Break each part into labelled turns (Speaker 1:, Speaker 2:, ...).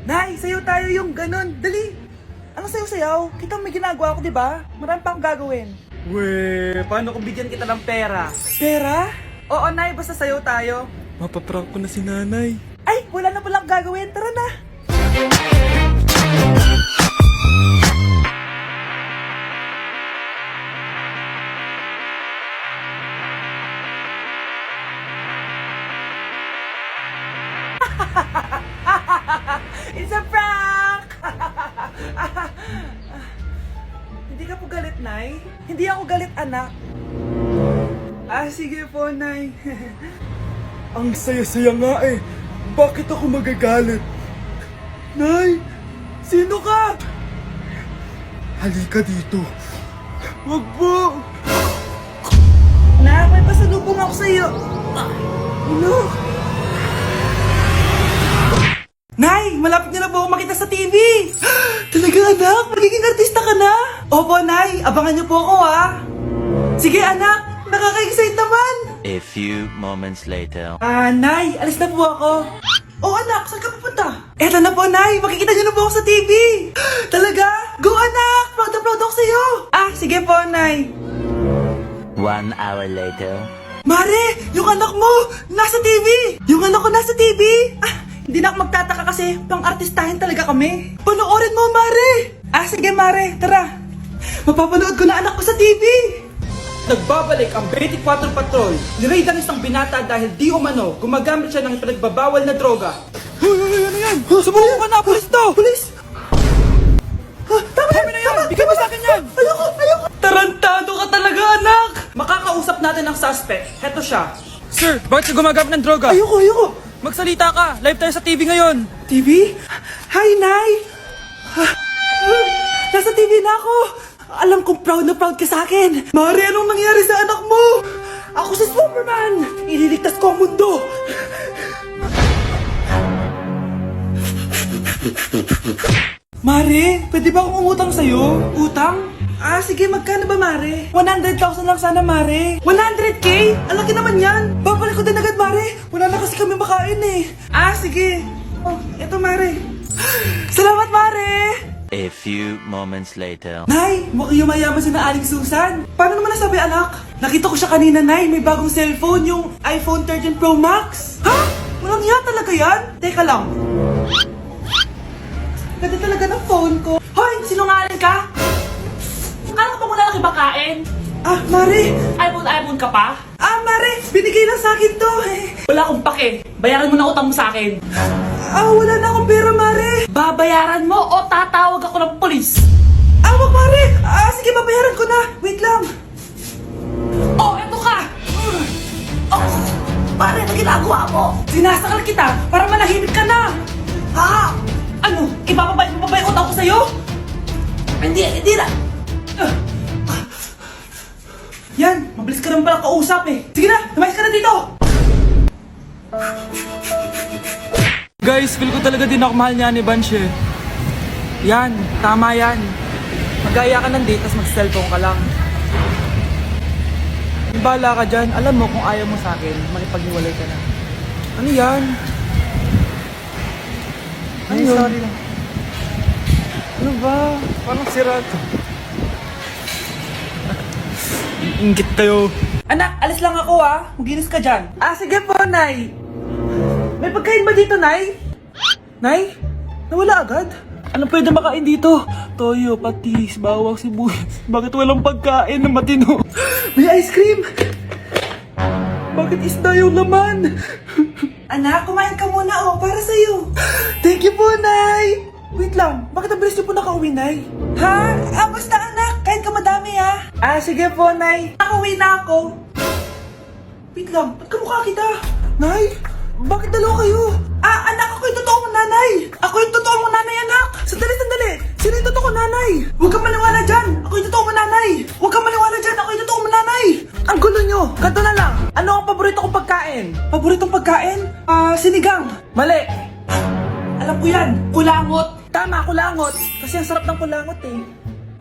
Speaker 1: Nay, sayo tayo yung ganun. Dali. Ano sayo-sayaw? Kita may ginagawa ko, di ba? Marami pa akong gagawin.
Speaker 2: Weh, paano kung bigyan kita ng pera?
Speaker 1: Pera? Oo, Nay. Basta sayo tayo.
Speaker 2: Mapaprank ko na si nanay.
Speaker 1: Ay, wala na palang gagawin. Tara na. It's a prank! Hindi ka po galit, Nay? Hindi ako galit, anak. Sige po, Nay.
Speaker 2: Ang saya-saya nga eh. Bakit ako magagalit? Nay, sino ka? Halika dito. Wag po.
Speaker 1: Nak, may pasalubong ako sa'yo. Ano? Nay, malapit na po ako makita sa TV. Talaga, anak? Magiging artista ka na? Opo, Nay. Abangan niyo po ako, ha? Sige, anak. Nakaka-excite naman.
Speaker 3: A few moments later.
Speaker 1: Nay, alis na po ako. Oh, anak, saan ka pupunta? Eto na po, Nay. Makikita niyo na po ako sa TV. Talaga? Go, anak. Proud na proud ako sa'yo. Sige po, Nay.
Speaker 3: 1 hour later.
Speaker 1: Mare, yung anak mo, nasa TV. Yung anak ko nasa TV. Hindi na ako magtataka kasi pang-artistahin talaga kami. Panoorin mo, Mare. Sige, Mare. Tara. Mapapanood ko na anak ko sa TV.
Speaker 2: Nagbabalik ang 24 Patrol. Niraid ang isang binata dahil di umano gumagamit siya ng pinagbabawal na droga.
Speaker 1: Ano yan? Sumulong ka na, pulis to. Pulis. Tama
Speaker 2: na yan. Bigyan mo sa akin yan.
Speaker 1: Ayoko.
Speaker 2: Tarantado ka talaga, anak! Makakausap natin ang suspect. Heto siya. Sir, bakit ka gumagamit ng droga?
Speaker 1: Ayoko.
Speaker 2: Magsalita ka! Live tayo sa TV ngayon!
Speaker 1: TV? Hi, Nay. Nasa TV na ako. Alam kong proud na proud ka sa akin. Mare, anong nangyari sa anak mo? Ako si Superman. Ililigtas ko ang mundo. Mare, pwede ba akong umutang sa'yo? Utang? Sige, magkano ba, Mare? 100,000 lang sana, Mare. 100K? Ang laki naman yan. Babalik ko din agad, Mare. Wala na kasi kami makain eh. Sige. Eto, Mare. Salamat, Mare.
Speaker 3: A few moments later.
Speaker 1: Nay, mukhang yumayaman si na Aling Susan. Paano naman nasabi, anak? Nakita ko siya kanina, Nay. May bagong cellphone, yung iPhone 13 Pro Max. Walang iya talaga yan? Teka lang. Ganda talaga ng phone ko. Hoy, sinungaling ka?
Speaker 4: Akala ko ba wala nakibakain?
Speaker 1: Mare.
Speaker 4: iPhone ka pa?
Speaker 1: Mare, binigay lang sa akin to.
Speaker 4: Wala akong pake. Bayaran mo na utang mo sa akin.
Speaker 1: Wala na akong pera, Mare.
Speaker 4: Babayaran mo o tatawag ako ng polis?
Speaker 1: Wag, Mare. Sige, babayaran ko na. Wait lang.
Speaker 4: Eto ka!
Speaker 1: Mare, ano ginagawa mo? Sinasakal kita para manahimik ka na.
Speaker 4: Ano? Ibababay mo ba yung utang ko sa'yo?
Speaker 1: Hindi na. Yan, mabilis ka naman pala kausap eh. Sige na, lumayas ka na dito.
Speaker 2: Guys, feel ko talaga din ako mahal niya ni Bansh eh. Yan, tama yan. Magaya ka ng date, tapos mag-cellphone ka lang. Bala ka dyan, alam mo kung ayaw mo sa akin, makipag-iwalay ka na. Ano yan? Ano yun? Sorry lang. Ano ba? Parang sira to. Ingit kayo.
Speaker 1: Anak, alis lang ako Maginis ka dyan. Sige po, Nay. May pagkain ba dito, Nay? Nay? Nawala agad?
Speaker 2: Ano pwede makain dito? Toyo, patis, bawang, sibuyas. Bakit walang pagkain na matino?
Speaker 1: May ice cream.
Speaker 2: Bakit isda yung laman?
Speaker 1: Anak, kumain ka muna para sa'yo. Thank you po, Nay. Wait lang, bakit ang bilis niyo po nakauwi, Nay? Basta anak, kain ka madami sige po, Nay. Nakauwi na ako. Wait lang, ba't kamukha kita? Nay, bakit dalawa kayo? Anak, ako yung totoo mong nanay. Ako yung totoo mong nanay, anak. Sandali. Sino yung totoo kong nanay? Huwag kang maniwala dyan. Ako yung totoo mong nanay. Huwag kang maniwala dyan. Ako yung totoo mong nanay. Ang gulo nyo. Ganto na lang. Ano ang paborito kong pagkain? Paboritong pagkain? Sinigang. Mali. Alam ko yan. Kulangot. Tama, kulangot. Kasi ang sarap ng kulangot eh.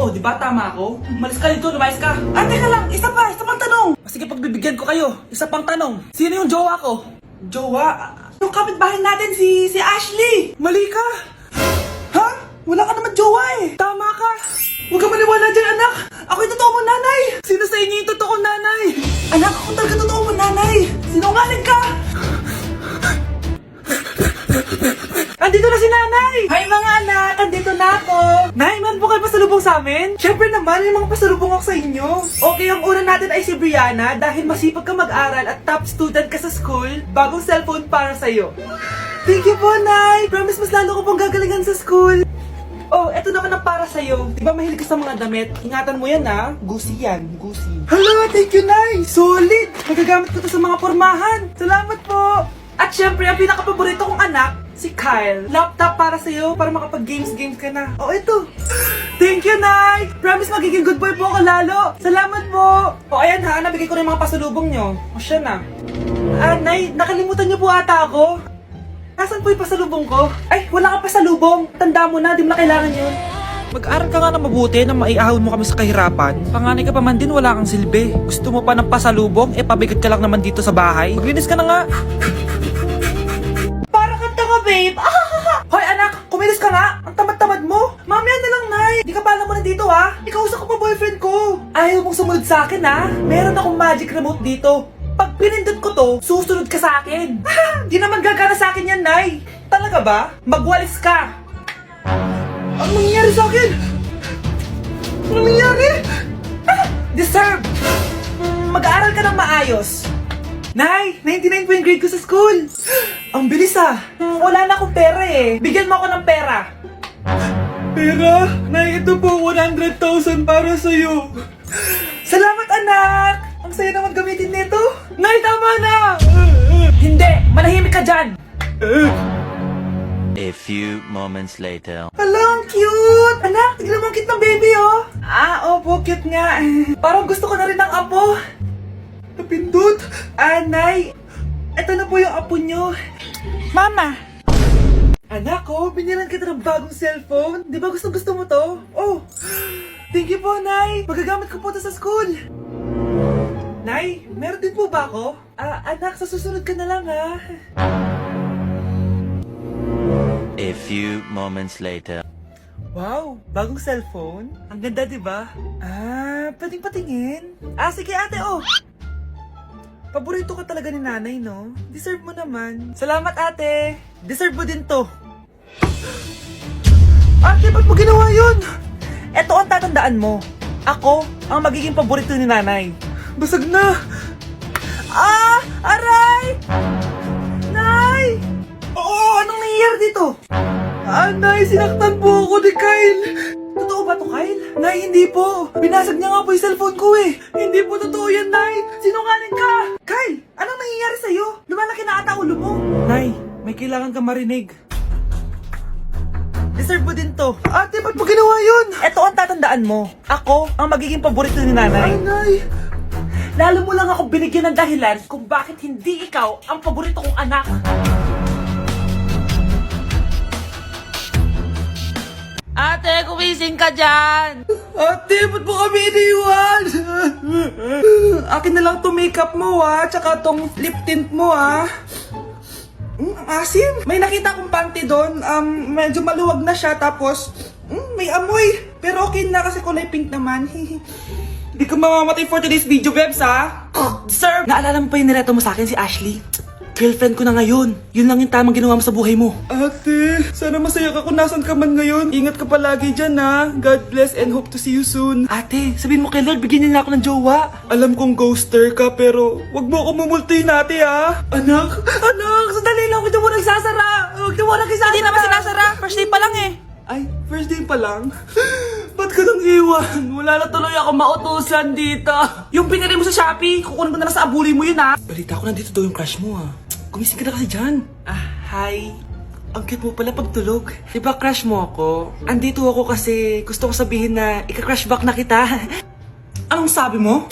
Speaker 4: Di ba tama ako? Malis ka dito, lumayas ka.
Speaker 1: Teka lang. Isa pang tanong. Sige, pagbibigyan ko kayo. Isa pang tanong. Sino yung jowa ko? Jowa? Yung kapitbahay natin, si Ashley. Mali ka. maniwala dyan, anak! Ako yung totoo mong nanay! Sino sa inyo yung totoo nanay? Anak, ako talaga totoo mong nanay! Sinungaling ka! Andito na si nanay! Hi mga anak! Andito na ako! Nay, man po kayo pasalubong sa amin? Siyempre naman, may mga pasalubong ako sa inyo. Okay, ang una natin ay si Brianna dahil masipag ka mag-aral at top student ka sa school, bagong cellphone para sa'yo. Thank you po, Nay! Promise mas lalo ko pong gagalingan sa school. Oh, eto naman ang para sa'yo. Di ba mahilig ka sa mga damit? Ingatan mo yan, ha? Gusi yan, gusi. Hala, thank you, Nay! Solid! Magagamit ko to sa mga pormahan. Salamat po! At syempre, ang pinaka-paborito kong anak, si Kyle. Laptop para sa'yo, para makapag-games ka na. Oh, ito. Thank you, Nay! Promise magiging good boy po ako lalo. Salamat po! O, ayan ha, nabigay ko na yung mga pasalubong nyo. O, siya na. Ah, Nay, nakalimutan niyo po ata ako. Nasaan po yung pasalubong ko? Ay, wala kang pasalubong. Tanda mo na, di mo na kailangan yun. Mag-aral ka nga na mabuti na maiahon mo kami sa kahirapan. Panganay ka pa man din, wala kang silbi. Gusto mo pa ng pasalubong, pabigat ka lang naman dito sa bahay. Maglinis ka na nga. Para kang tanga, babe. Hoy, anak, kumilis ka nga. Ang tamad-tamad mo. Mamaya na lang, Nay. Di ka pala mo nandito, ha? Ikausap ko pa boyfriend ko. Ayaw mong sumunod sa akin, ha? Meron akong magic remote dito. Pag pinindot ko to, susunod ka sa akin. Di naman gagana sa akin yan, Nay. Talaga ba? Magwalis ka. Ano nangyayari sa akin? Ano nangyayari? Deserve. Mag-aaral ka ng maayos. Nay, 99 po yung grade ko sa school. Ang bilis ah. Wala na akong pera eh. Bigyan mo ako ng pera. Pera? Nay, ito po 100,000 para sa'yo. Salamat, anak. Ang saya naman gamitin nito. Nay, tama na. Hindi, manahimik ka dyan.
Speaker 3: A few moments later.
Speaker 1: Hala, ang cute! Anak, tignan mo ang cute ng baby, oh! Ah, opo, cute nga. Parang gusto ko na rin ng apo. Napindot! Ah, Nay, eto na po yung apo nyo. Mama! Anak, oh, binilan kita ng bagong cellphone. Di ba gusto mo to? Oh, thank you po, Nay. Magagamit ko po to sa school. Nay, meron din po ba ako? Ah, anak, sa susunod ka na lang, ha?
Speaker 3: A few moments later.
Speaker 1: Wow, bagong cellphone? Ang ganda, di ba? Ah, pwedeng patingin? Ah, sige ate, oh! Paborito ka talaga ni nanay, no? Deserve mo naman. Salamat, ate! Deserve mo din to. Ate, ba't mo ginawa yun? Eto ang tatandaan mo. Ako ang magiging paborito ni nanay. Basag na! Ah! Aray! Nay! Oo, anong nangyayari dito? Ah, Nay, sinaktan po ako ni Kyle. Totoo ba to, Kyle? Nay, hindi po. Binasag niya nga po yung cellphone ko eh. Hindi po totoo yan, Nay. Sinungaling ka. Kyle, anong nangyayari sa'yo? Lumalaki na ata ulo mo. Nay, may kailangan kang marinig. Deserve mo din to. Ate, ba't mo ginawa yun? Eto ang tatandaan mo. Ako ang magiging paborito ni nanay. Ay, Nay. Lalo mo lang ako binigyan ng dahilan kung bakit hindi ikaw ang paborito kong anak.
Speaker 4: Ate, kumising ka dyan!
Speaker 1: Ate, ba't mo kami iniwan? Akin na lang to makeup mo tsaka tong lip tint mo ang asim. May nakita akong panty doon, medyo maluwag na siya tapos may amoy. Pero okay na kasi kulay pink naman. Hindi ka mamamatay for today's video, Bebs, Sir! Naalala mo pa yung nireto mo sa akin si Ashley? Girlfriend ko na ngayon. Yun lang yung tamang ginawa mo sa buhay mo. Ate, sana masaya ka kung nasan ka man ngayon. Ingat ka palagi dyan, God bless and hope to see you soon. Ate, sabihin mo kay Lord, bigyan niya na ako ng jowa. Alam kong ghoster ka, pero wag mo ako mumultuin ate, Anak, sandali lang. Huwag mo nagsasara. Huwag mo nagsasara.
Speaker 4: Hindi naman sinasara. First day pa lang eh.
Speaker 1: Ay, first day pa lang? Ba't ka nang iwan? Wala na tuloy ako mautusan dito. Yung pinili mo sa Shopee, kukunin ko na lang sa abuli mo yun, Balita ko nandito daw yung crush mo, Gumising ka na kasi dyan. Hi. Ang cute mo pala pagtulog. Diba crush mo ako? Andito ako kasi gusto ko sabihin na ika-crush back na kita. Anong sabi mo?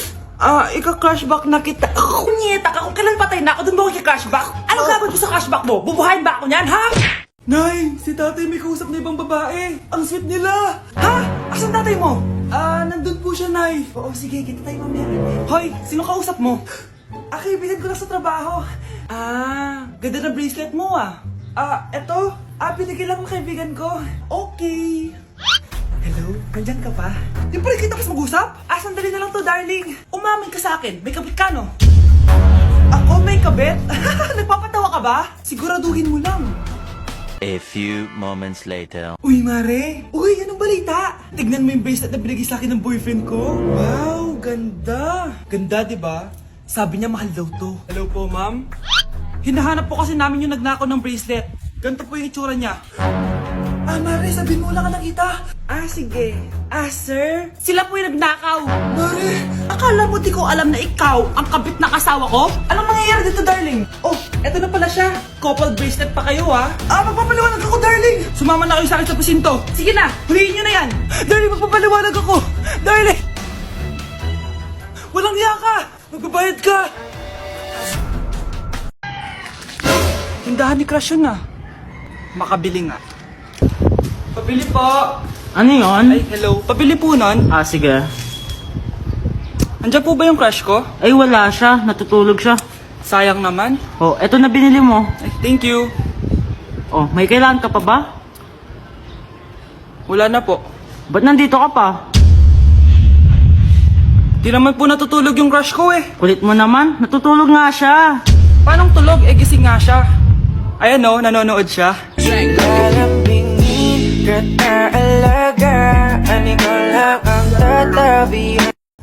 Speaker 1: Ika-crush back na kita. Kunyeta ka, kung kailan patay na ako, dun ba ako ika-crush back? Anong gagawin ko sa crush back mo? Bubuhayin ba ako niyan, ha? Nay, si tatay may kausap na ibang babae. Ang sweet nila. Ha? Asan tatay mo? Nandun po siya, Nay. Oo, sige, kita tayo mamaya. Hoy, sino kausap mo? Kaibigan ko lang sa trabaho. Ganda na bracelet mo, eto. Binigyan lang ng kaibigan ko. Okay. Hello? Nandyan ka pa? Di pa rin kita mas mag-usap? Sandali na lang to, darling. Umamin ka sa akin. May kabit ka, no? Ako may kabit? Nagpapatawa ka ba? Siguraduhin mo lang.
Speaker 3: A few moments later.
Speaker 1: Uy, Mare! Uy, anong balita? Tignan mo yung bracelet na binigay sa akin ng boyfriend ko. Wow, ganda! Ganda, di ba? Sabi niya mahal daw to.
Speaker 2: Hello po, ma'am. Hinahanap po kasi namin yung nagnakaw ng bracelet. Ganito po yung itsura niya.
Speaker 1: Mare, sabihin mo wala ka nakita. Sige. Sir?
Speaker 4: Sila po yung nagnakaw.
Speaker 1: Mare!
Speaker 4: Akala mo di ko alam na ikaw ang kabit ng asawa ko?
Speaker 1: Anong mangyayari dito, darling?
Speaker 2: Oh, eto na pala siya. Couple bracelet pa kayo, ha?
Speaker 1: Magpapaliwanag ako, darling!
Speaker 2: Sumama na kayo sa akin sa presinto.
Speaker 4: Sige na, huliin nyo na yan.
Speaker 1: Darling, magpapaliwanag ako! Darling! Walang hiya ka! Magbabayad ka!
Speaker 2: Tindahan ni Crush yun, Makabili nga. Pabili po.
Speaker 5: Ano yun?
Speaker 2: Ay, hello. Pabili po nun.
Speaker 5: Sige.
Speaker 2: Andiyan po ba yung crush ko?
Speaker 5: Ay, wala siya. Natutulog siya.
Speaker 2: Sayang naman.
Speaker 5: Oh, eto na binili mo.
Speaker 2: Ay, thank you.
Speaker 5: Oh, may kailangan ka pa ba?
Speaker 2: Wala na po.
Speaker 5: Ba't nandito ka pa?
Speaker 2: Di naman po natutulog yung crush ko
Speaker 5: Kulit mo naman. Natutulog nga siya.
Speaker 2: Paanong tulog? Gising nga siya. Ayan nanonood siya.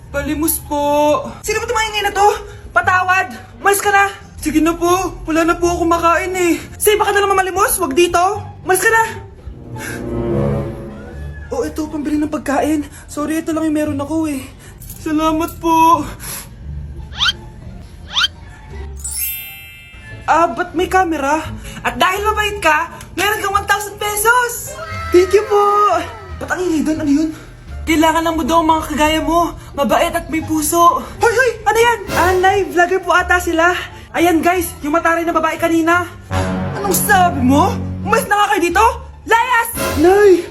Speaker 2: Palimos po.
Speaker 1: Sino ba tumahingin na to? Patawad! Malis ka na!
Speaker 2: Sige na po. Wala na po ako makain
Speaker 1: Say, baka na lang mamalimos? Wag dito! Malis ka na!
Speaker 2: Oh, ito, pambili ng pagkain. Sorry, ito lang yung meron ako Salamat po.
Speaker 1: Ba't may camera? At dahil mabait ka, meron kang 1,000 pesos! Thank you po! Ba't ang ingay doon? Ano yun?
Speaker 2: Kailangan lang mo daw ang mga kagaya mo. Mabait at may puso.
Speaker 1: Hoy, hoy! Ano yan? Nay, vlogger po ata sila. Ayan guys, yung mataray na babae kanina. Anong sabi mo? Umalis na nga kayo dito? Layas! Nay!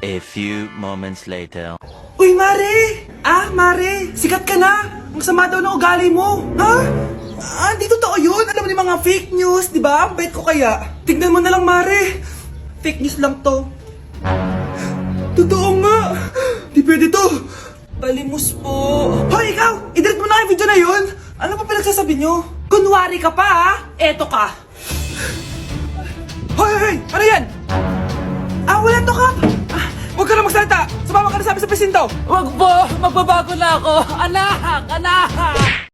Speaker 3: A few moments later.
Speaker 1: Uy, Mare! Mare, sikat ka na! Ang sama daw ng ugali mo! Ha? Di totoo yun! Alam mo yung mga fake news, di ba? Ang bait ko kaya. Tignan mo na lang, Mare! Fake news lang to. Totoo nga! Di pwede to!
Speaker 2: Palimos po.
Speaker 1: Hoy, ikaw! I-delete mo na yung video na yun! Ano pa pinagsasabi nyo?
Speaker 4: Kunwari ka pa, Eto ka.
Speaker 1: Hoy, hoy! Ano yan? Wala to, Kap! Huwag ka na magsalita! Sumama ka na sa amin sa presinto!
Speaker 4: Wag po, magbabago na ako. Anak!